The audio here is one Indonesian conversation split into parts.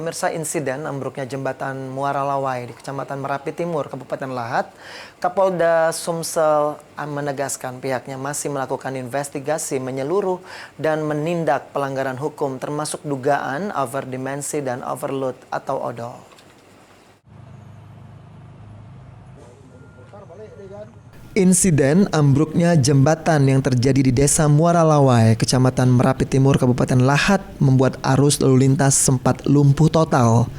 Pemirsa, insiden ambruknya jembatan Muara Lawai di Kecamatan Merapi Timur, Kabupaten Lahat, Kapolda Sumsel menegaskan pihaknya masih melakukan investigasi menyeluruh dan menindak pelanggaran hukum termasuk dugaan overdimensi dan overload atau odol. Insiden ambruknya jembatan yang terjadi di Desa Muara Lawai, Kecamatan Merapi Timur, Kabupaten Lahat membuat arus lalu lintas sempat lumpuh total.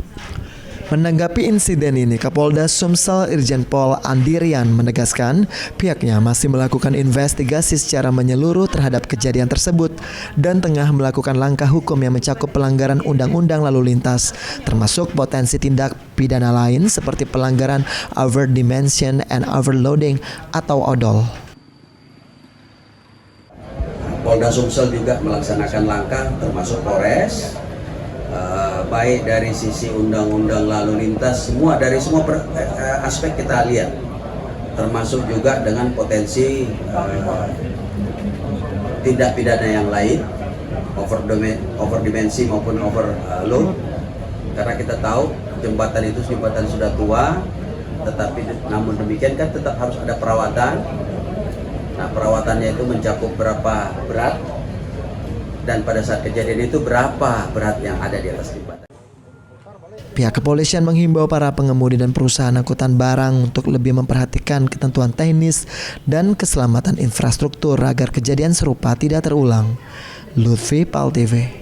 Menanggapi insiden ini, Kapolda Sumsel Irjen Pol Andirian menegaskan pihaknya masih melakukan investigasi secara menyeluruh terhadap kejadian tersebut dan tengah melakukan langkah hukum yang mencakup pelanggaran undang-undang lalu lintas, termasuk potensi tindak pidana lain seperti pelanggaran overdimension and overloading atau odol. Polda Sumsel juga melaksanakan langkah termasuk Polres, baik dari sisi undang-undang lalu lintas, dari semua aspek kita lihat, termasuk juga dengan potensi tindak pidana yang lain, overdimensi maupun overload, karena kita tahu jembatan itu sudah tua, tetapi namun demikian kan tetap harus ada perawatan. Nah, perawatannya itu mencakup berapa berat, dan pada saat kejadian itu berapa berat yang ada di atas jembatan. Pihak kepolisian menghimbau para pengemudi dan perusahaan angkutan barang untuk lebih memperhatikan ketentuan teknis dan keselamatan infrastruktur agar kejadian serupa tidak terulang. Lutfi, PAL TV.